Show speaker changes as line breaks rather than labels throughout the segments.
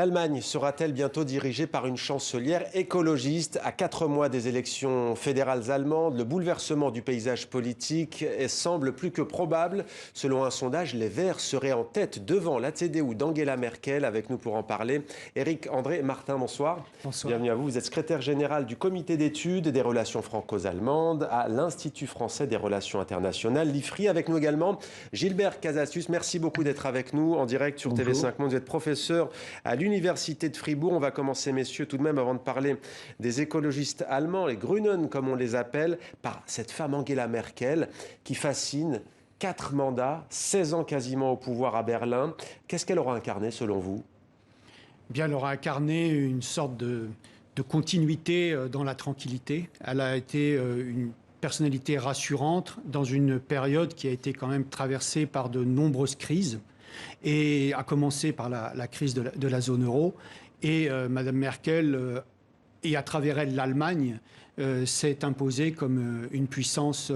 L'Allemagne sera-t-elle bientôt dirigée par une chancelière écologiste? À 4 mois des élections fédérales allemandes, le bouleversement du paysage politique semble plus que probable. Selon un sondage, les Verts seraient en tête devant la CDU d'Angela Merkel. Avec nous pour en parler, Éric-André Martin, bonsoir.
Bonsoir.
Bienvenue à vous. Vous êtes secrétaire général du comité d'études des relations franco-allemandes à l'Institut français des relations internationales, l'IFRI. Avec nous également, Gilbert Casasus. Merci beaucoup d'être avec nous en direct sur TV5 Monde. Vous êtes professeur à l'Université de Fribourg. On va commencer, messieurs, tout de même, avant de parler des écologistes allemands, les Grünen, comme on les appelle, par cette femme Angela Merkel qui fascine. 4 mandats, 16 ans quasiment au pouvoir à Berlin. Qu'est-ce qu'elle aura incarné, selon vous?
Bien, elle aura incarné une sorte de continuité dans la tranquillité. Elle a été une personnalité rassurante dans une période qui a été quand même traversée par de nombreuses crises, et a commencé par la crise de la zone euro. Et Madame Merkel, et à travers elle l'Allemagne, s'est imposée comme une puissance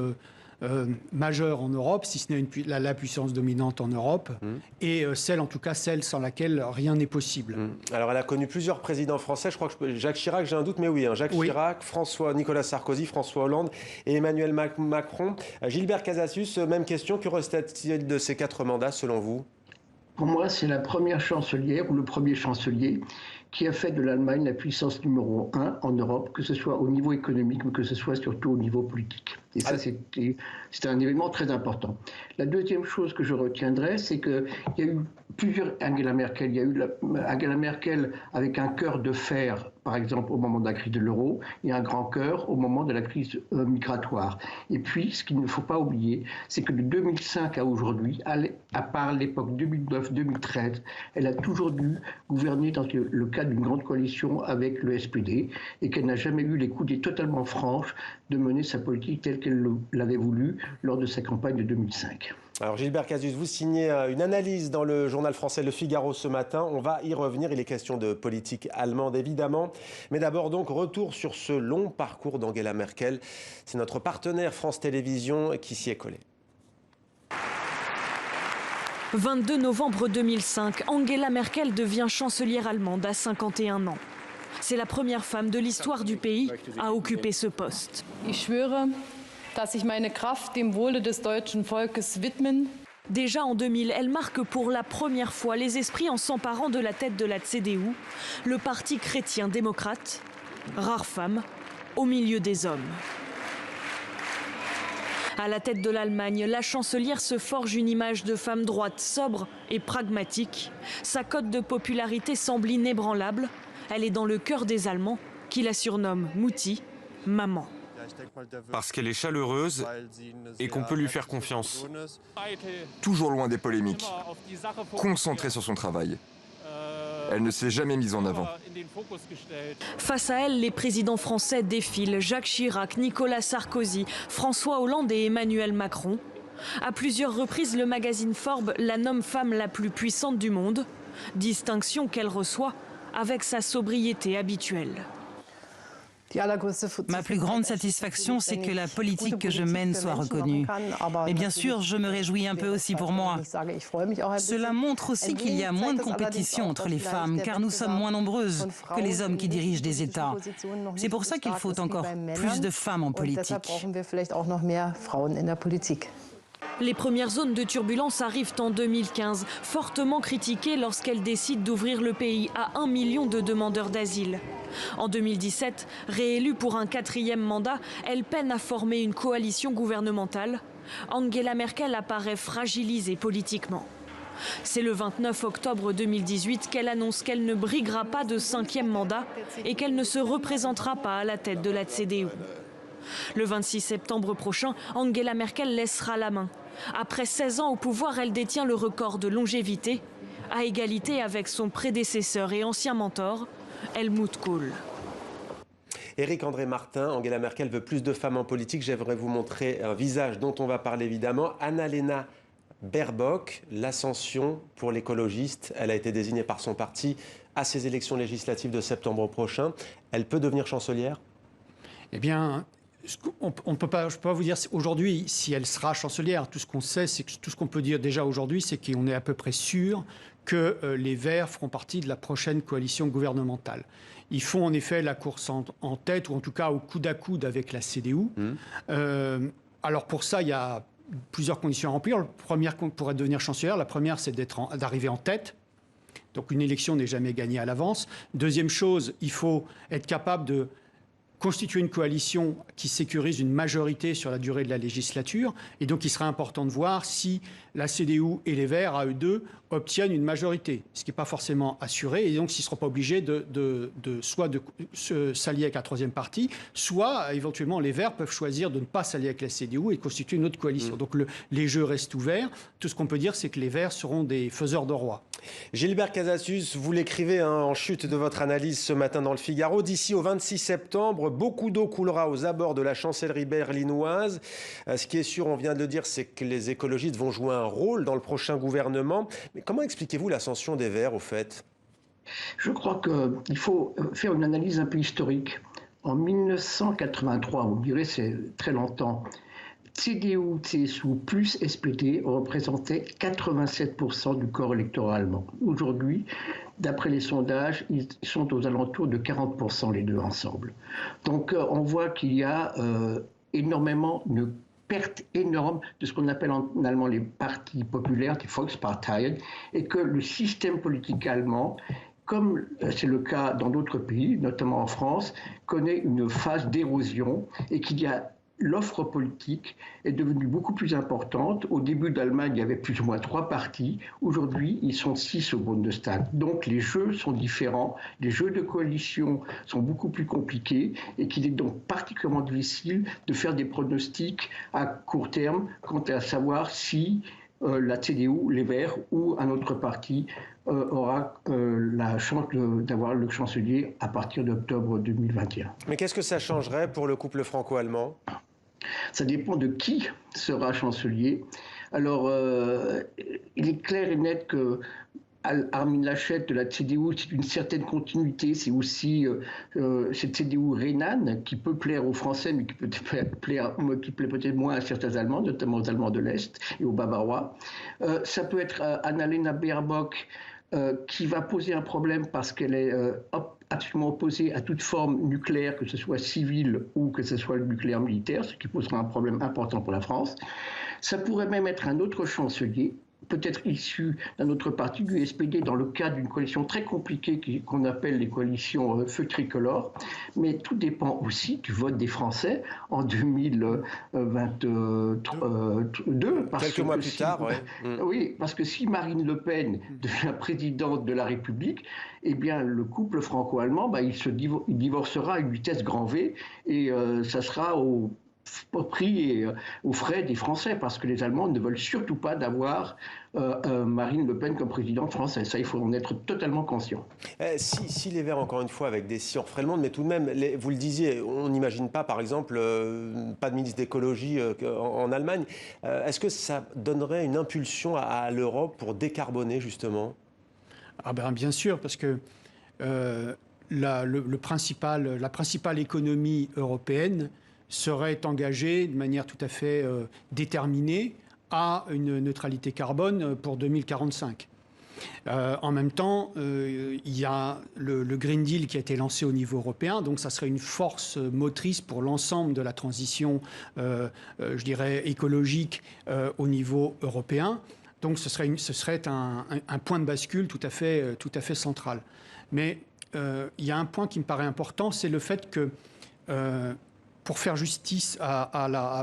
majeure en Europe, si ce n'est la puissance dominante en Europe, et en tout cas celle sans laquelle rien n'est possible.
Alors elle a connu plusieurs présidents français, je crois que Jacques Chirac, j'ai un doute, mais oui, Jacques Chirac, Nicolas Sarkozy, François Hollande et Emmanuel Macron. Gilbert Casasus, même question, que reste-t-il de ces 4 mandats selon vous?
Pour moi, c'est la première chancelière ou le premier chancelier qui a fait de l'Allemagne la puissance numéro 1 en Europe, que ce soit au niveau économique, mais que ce soit surtout au niveau politique. Et ça, c'était un événement très important. La deuxième chose que je retiendrai, c'est qu'il y a eu plusieurs Angela Merkel. Il y a eu Angela Merkel avec un cœur de fer, par exemple, au moment de la crise de l'euro, et un grand cœur au moment de la crise migratoire. Et puis, ce qu'il ne faut pas oublier, c'est que de 2005 à aujourd'hui, à part l'époque 2009-2013, elle a toujours dû gouverner dans le cadre d'une grande coalition avec le SPD, et qu'elle n'a jamais eu les coudes totalement franches de mener sa politique telle qu'elle l'avait voulu lors de sa campagne de 2005.
Alors Gilbert Casasus, vous signez une analyse dans le journal français Le Figaro ce matin. On va y revenir, il est question de politique allemande évidemment. Mais d'abord donc, retour sur ce long parcours d'Angela Merkel. C'est notre partenaire France Télévisions qui s'y est collé.
22 novembre 2005, Angela Merkel devient chancelière allemande à 51 ans. C'est la première femme de l'histoire du pays à occuper ce poste.
Ich schwöre, dass ich meine Kraft dem Wohle des deutschen Volkes widmen.
Déjà en 2000, elle marque pour la première fois les esprits en s'emparant de la tête de la CDU, le parti chrétien-démocrate, rare femme, au milieu des hommes. À la tête de l'Allemagne, la chancelière se forge une image de femme droite, sobre et pragmatique. Sa cote de popularité semble inébranlable. Elle est dans le cœur des Allemands, qui la surnomment Mutti, maman.
Parce qu'elle est chaleureuse et qu'on peut lui faire confiance.
Toujours loin des polémiques, concentrée sur son travail. Elle ne s'est jamais mise en avant.
Face à elle, les présidents français défilent. Jacques Chirac, Nicolas Sarkozy, François Hollande et Emmanuel Macron. À plusieurs reprises, le magazine Forbes la nomme femme la plus puissante du monde. Distinction qu'elle reçoit avec sa sobriété habituelle.
Ma plus grande satisfaction, c'est que la politique que je mène soit reconnue. Mais bien sûr, je me réjouis un peu aussi pour moi. Cela montre aussi qu'il y a moins de compétition entre les femmes, car nous sommes moins nombreuses que les hommes qui dirigent des États. C'est pour ça qu'il faut encore plus de femmes en politique.
Les premières zones de turbulence arrivent en 2015, fortement critiquées lorsqu'elle décide d'ouvrir le pays à 1 million de demandeurs d'asile. En 2017, réélue pour un 4e mandat, elle peine à former une coalition gouvernementale. Angela Merkel apparaît fragilisée politiquement. C'est le 29 octobre 2018 qu'elle annonce qu'elle ne briguera pas de 5e mandat et qu'elle ne se représentera pas à la tête de la CDU. Le 26 septembre prochain, Angela Merkel laissera la main. Après 16 ans au pouvoir, elle détient le record de longévité, à égalité avec son prédécesseur et ancien mentor, Helmut Kohl.
Éric-André Martin, Angela Merkel veut plus de femmes en politique. J'aimerais vous montrer un visage dont on va parler évidemment. Annalena Baerbock, l'ascension pour l'écologiste. Elle a été désignée par son parti à ces élections législatives de septembre prochain. Elle peut devenir chancelière?
Eh bien, je ne peux pas vous dire aujourd'hui si elle sera chancelière. Tout ce qu'on sait, tout ce qu'on peut dire déjà aujourd'hui, c'est qu'on est à peu près sûr que les Verts feront partie de la prochaine coalition gouvernementale. Ils font en effet la course en tête, ou en tout cas au coude à coude avec la CDU. Alors pour ça, il y a plusieurs conditions à remplir. La première, pour devenir chancelière, la première, c'est d'arriver en tête. Donc une élection n'est jamais gagnée à l'avance. Deuxième chose, il faut être capable de constituer une coalition qui sécurise une majorité sur la durée de la législature. Et donc, il sera important de voir si la CDU et les Verts, à eux deux, obtiennent une majorité, ce qui n'est pas forcément assuré. Et donc, s'ils ne seront pas obligés soit de s'allier avec un troisième parti, soit, éventuellement, les Verts peuvent choisir de ne pas s'allier avec la CDU et de constituer une autre coalition. Donc, les jeux restent ouverts. Tout ce qu'on peut dire, c'est que les Verts seront des faiseurs de rois.
Gilbert Casasus, vous l'écrivez en chute de votre analyse ce matin dans le Figaro. D'ici au 26 septembre, beaucoup d'eau coulera aux abords de la chancellerie berlinoise. Ce qui est sûr, on vient de le dire, c'est que les écologistes vont jouer un rôle dans le prochain gouvernement. Mais comment expliquez-vous l'ascension des Verts, au fait ?
Je crois qu'il faut faire une analyse un peu historique. En 1983, vous direz c'est très longtemps, CDU, CSU plus SPD représentaient 87% du corps électoral allemand. Aujourd'hui, d'après les sondages, ils sont aux alentours de 40% les deux ensemble. Donc on voit qu'il y a énormément de perte énorme de ce qu'on appelle en allemand les partis populaires, die Volksparteien, et que le système politique allemand, comme c'est le cas dans d'autres pays, notamment en France, connaît une phase d'érosion et qu'il y a l'offre politique est devenue beaucoup plus importante. Au début d'Allemagne, il y avait plus ou moins 3 partis. Aujourd'hui, ils sont 6 au Bundestag. Donc les jeux sont différents. Les jeux de coalition sont beaucoup plus compliqués et qu'il est donc particulièrement difficile de faire des pronostics à court terme quant à savoir si la CDU, les Verts ou un autre parti aura la chance d'avoir le chancelier à partir d'octobre 2021.
Mais qu'est-ce que ça changerait pour le couple franco-allemand ?
Ça dépend de qui sera chancelier. Alors, il est clair et net que Armin Laschet de la CDU, c'est une certaine continuité. C'est aussi cette CDU rhénane qui peut plaire aux Français, mais qui plaît peut-être moins à certains Allemands, notamment aux Allemands de l'Est et aux Bavarois. Ça peut être Annalena Baerbock qui va poser un problème parce qu'elle est absolument opposée à toute forme nucléaire, que ce soit civile ou que ce soit le nucléaire militaire, ce qui posera un problème important pour la France. Ça pourrait même être un autre chancelier, peut-être issu d'un autre parti, du SPD, dans le cadre d'une coalition très compliquée qu'on appelle les coalitions feu tricolore. Mais tout dépend aussi du vote des Français en 2022.
Quelques mois plus tard, oui.
Oui, parce que si Marine Le Pen devient présidente de la République, eh bien, le couple franco-allemand, il divorcera à une vitesse grand V et ça sera au prix et aux frais des Français, parce que les Allemands ne veulent surtout pas d'avoir Marine Le Pen comme présidente française. Ça, il faut en être totalement conscient.
Si les Verts, encore une fois, avec des si on referait le monde, mais tout de même, vous le disiez, on n'imagine pas, par exemple, pas de ministre d'écologie en Allemagne. Est-ce que ça donnerait une impulsion à l'Europe pour décarboner, justement ?
Bien sûr, parce que la principale économie européenne serait engagée de manière tout à fait déterminée à une neutralité carbone pour 2045. En même temps, il y a le Green Deal qui a été lancé au niveau européen, donc ça serait une force motrice pour l'ensemble de la transition, je dirais, écologique au niveau européen. Donc ce serait un point de bascule tout à fait central. Mais il y a un point qui me paraît important, c'est le fait que pour faire justice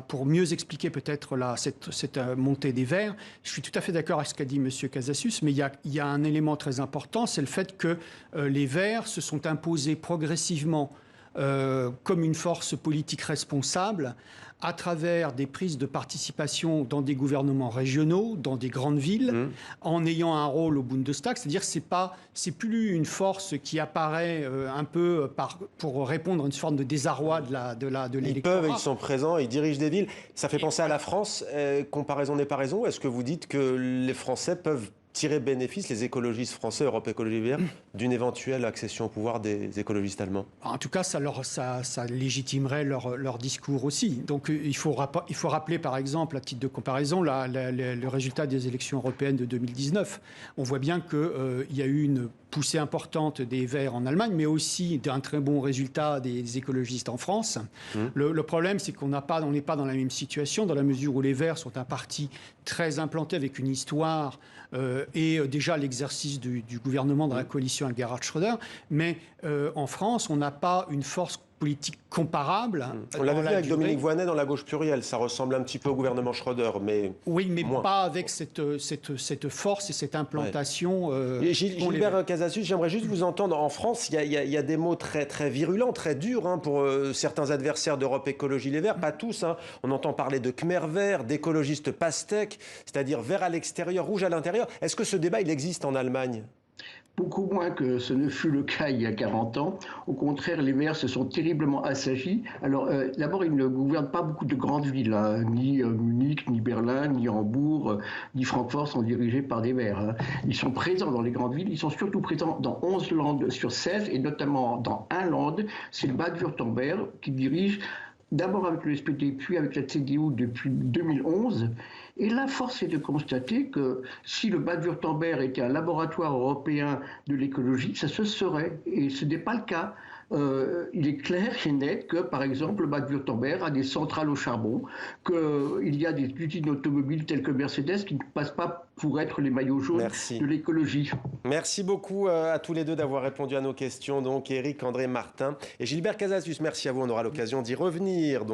pour mieux expliquer peut-être cette montée des Verts, je suis tout à fait d'accord avec ce qu'a dit M. Casasus, mais il y a un élément très important, c'est le fait que les Verts se sont imposés progressivement comme une force politique responsable à travers des prises de participation dans des gouvernements régionaux, dans des grandes villes, en ayant un rôle au Bundestag. C'est-à-dire que c'est plus une force qui apparaît un peu pour répondre à une forme de désarroi de l'électorat.
Ils sont présents, ils dirigent des villes. Ça fait penser à la France. Comparaison n'est pas raison. Est-ce que vous dites que les Français peuvent tirer bénéfice, les écologistes français, Europe Écologie Les Verts, d'une éventuelle accession au pouvoir des écologistes allemands?
En tout cas, ça légitimerait leur discours aussi. Donc il faut rappeler, par exemple, à titre de comparaison, le résultat des élections européennes de 2019. On voit bien qu'il y a eu une poussée importante des Verts en Allemagne, mais aussi d'un très bon résultat des écologistes en France. Le problème, c'est qu'on n'est pas dans la même situation, dans la mesure où les Verts sont un parti très implanté avec une histoire et déjà l'exercice du gouvernement dans la coalition avec Gerhard Schröder. Mais en France, on n'a pas une force politique comparable.
On l'avait vu avec Dominique Voynet dans la gauche plurielle. Ça ressemble un petit peu au gouvernement Schröder, mais
oui, mais
moins.
Pas avec cette force et cette implantation.
Gilbert Casasus, j'aimerais juste vous entendre. En France, il y a des mots très, très virulents, très durs pour certains adversaires d'Europe Écologie Les Verts, pas tous. On entend parler de Khmer vert, d'écologistes pastèques, c'est-à-dire vert à l'extérieur, rouge à l'intérieur. Est-ce que ce débat, il existe en Allemagne ?
Beaucoup moins que ce ne fut le cas il y a 40 ans. Au contraire, les Verts se sont terriblement assagis. Alors, d'abord, ils ne gouvernent pas beaucoup de grandes villes. Ni Munich, ni Berlin, ni Hambourg, ni Francfort sont dirigés par des Verts. Ils sont présents dans les grandes villes. Ils sont surtout présents dans 11 Länder sur 16, et notamment dans un Land, c'est le Bade-Württemberg, qui dirige d'abord avec le SPD, puis avec la CDU depuis 2011. Et là, force est de constater que si le Bade-Württemberg était un laboratoire européen de l'écologie, ça se serait. Et ce n'est pas le cas. Il est clair et net que, par exemple, le Bade-Württemberg a des centrales au charbon, qu'il y a des usines automobiles telles que Mercedes qui ne passent pas pour être les maillots jaunes de l'écologie.
Merci beaucoup à tous les deux d'avoir répondu à nos questions. Donc, Éric, André, Martin et Gilbert Casasus, merci à vous. On aura l'occasion d'y revenir.